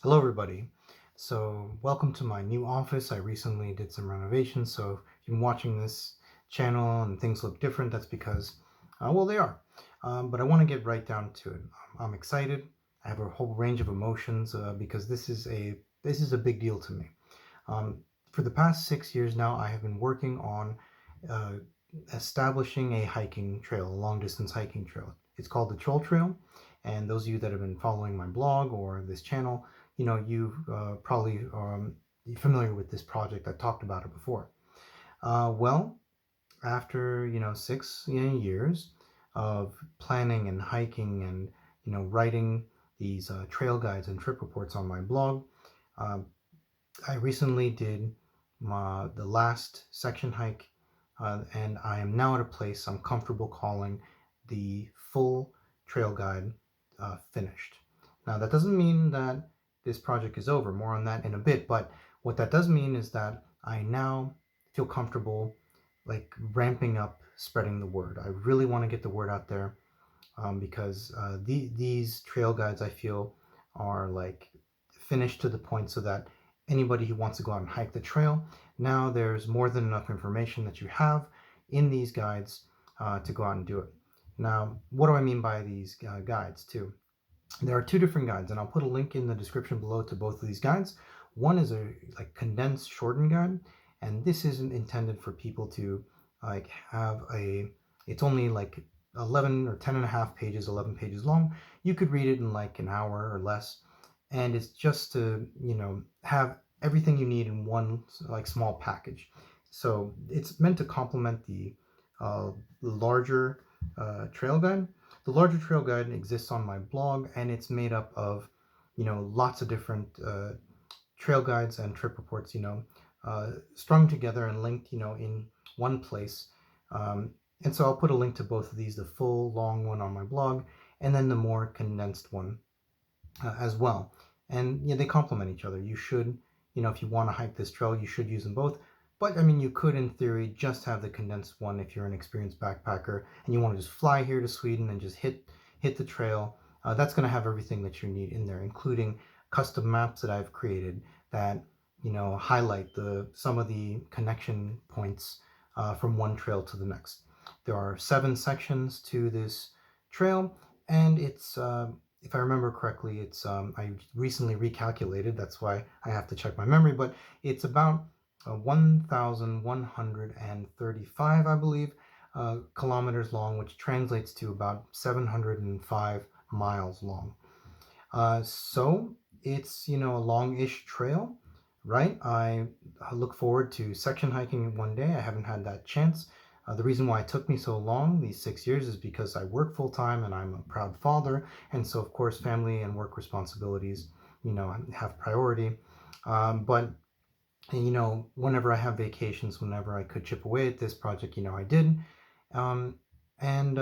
Hello everybody. So welcome to my new office. I recently did some renovations, so if you've been watching this channel and things look different, that's because, well, they are. But I want to get right down to it. I'm excited. I have a whole range of emotions because this is a big deal to me. Um, for the past 6 years now, I have been working on uh, establishing a hiking trail, a long distance hiking trail. It's called the Troll Trail. And those of you that have been following my blog or this channel, you probably familiar with this project. I've talked about it before. Well, after 6 years of planning and hiking and writing these trail guides and trip reports on my blog, um, I recently did the last section hike, and I am now at a place I'm comfortable calling the full trail guide finished. Now, that doesn't mean that this project is over, more on that in a bit, but what that does mean is that I now feel comfortable like ramping up spreading the word. I really want to get the word out there because these trail guides I feel are like finished to the point so that anybody who wants to go out and hike the trail, now there's more than enough information that you have in these guides to go out and do it. Now, what do I mean by these guides too? There are two different guides, and I'll put a link in the description below to both of these guides. One is a like condensed shortened guide, and this isn't intended for people to like have a it's only like 11 or 10 and a half pages, 11 pages long. You could read it in like an hour or less, and it's just to have everything you need in one like small package. So it's meant to complement the uh, larger trail guide. The larger trail guide exists on my blog, and it's made up of lots of different trail guides and trip reports, strung together and linked, in one place. And so I'll put a link to both of these, the full long one on my blog, and then the more condensed one as well. And they complement each other. You should, if you want to hike this trail, you should use them both. But I mean, you could, in theory, just have the condensed one if you're an experienced backpacker and you want to just fly here to Sweden and just hit the trail. That's going to have everything that you need in there, including custom maps that I've created that highlight some of the connection points from one trail to the next. There are 7 sections to this trail, and it's if I remember correctly, it's I recently recalculated. That's why I have to check my memory, but it's about 1,135, I believe, kilometers long, which translates to about 705 miles long. So it's a long-ish trail, right? I look forward to section hiking one day. I haven't had that chance. The reason why it took me so long, these 6 years, is because I work full time and I'm a proud father, and so of course family and work responsibilities, have priority. But whenever I have vacations, whenever I could chip away at this project, I did. Um, and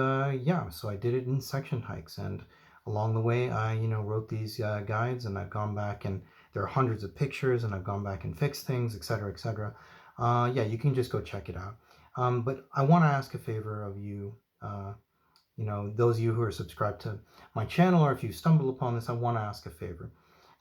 yeah, so I did it in section hikes, and along the way, I wrote these guides, and I've gone back and there are hundreds of pictures, and I've gone back and fixed things, etc., etc. Yeah, you can just go check it out. But I want to ask a favor of you. Those of you who are subscribed to my channel, or if you stumble upon this, I want to ask a favor.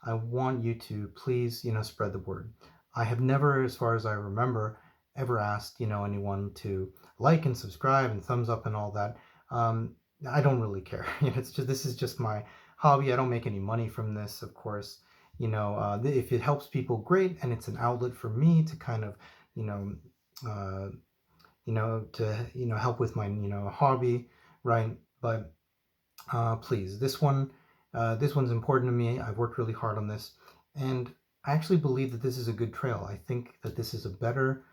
I want you to please, spread the word. I have never, as far as I remember, ever asked, anyone to like and subscribe and thumbs up and all that. I don't really care. This is just my hobby. I don't make any money from this, of course. If it helps people, great, and it's an outlet for me to kind of, you know, uh, to help with my hobby, right? But please, this one's important to me. I've worked really hard on this, and I actually believe that this is a good trail. I think that this is a better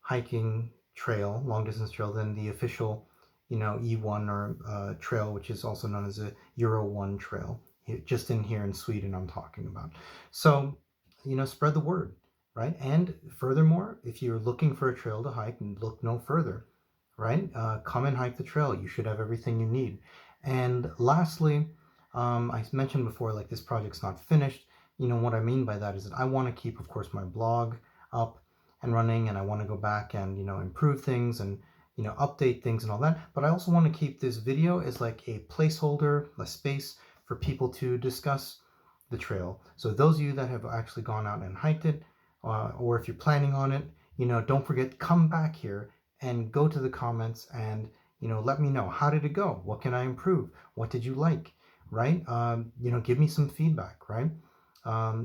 hiking trail, long distance trail, than the official, E1 or trail, which is also known as a Euro 1 trail. Just in here in Sweden, I'm talking about. So, spread the word, right? And furthermore, if you're looking for a trail to hike, look no further, right? Come and hike the trail. You should have everything you need. And lastly, I mentioned before, like this project's not finished. What I mean by that is that I want to keep, of course, my blog up and running, and I want to go back and improve things and update things and all that. But I also want to keep this video as like a placeholder, a space for people to discuss the trail. So those of you that have actually gone out and hiked it, or if you're planning on it, don't forget, come back here and go to the comments and, let me know, how did it go? What can I improve? What did you like? Right? Give me some feedback, right?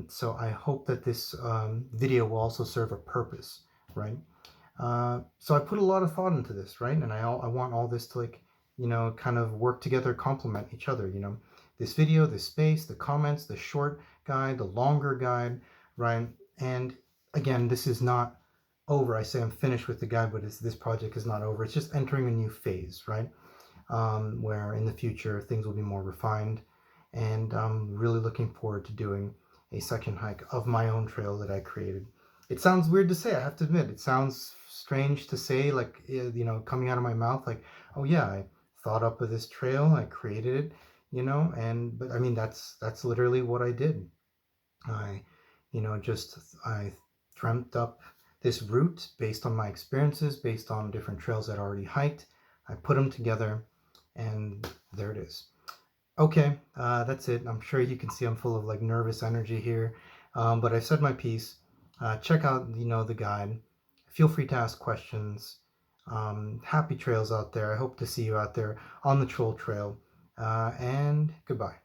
So I hope that this video will also serve a purpose, right? So I put a lot of thought into this, right? And I want all this to kind of work together, complement each other, this video, this space, the comments, the short guide, the longer guide, right? And again, this is not over. I say I'm finished with the guide, but this project is not over. It's just entering a new phase, right? Where in the future things will be more refined. And I'm really looking forward to doing a second hike of my own trail that I created. It sounds weird to say, I have to admit. It sounds strange to say, like, coming out of my mouth, like, oh yeah, I thought up of this trail, I created it, but I mean, that's literally what I did. I, I dreamt up this route based on my experiences, based on different trails I'd already hiked. I put them together, and there it is. Okay, that's it. I'm sure you can see I'm full of like nervous energy here, but I've said my piece. Check out, the guide. Feel free to ask questions. Happy trails out there. I hope to see you out there on the troll trail, and goodbye.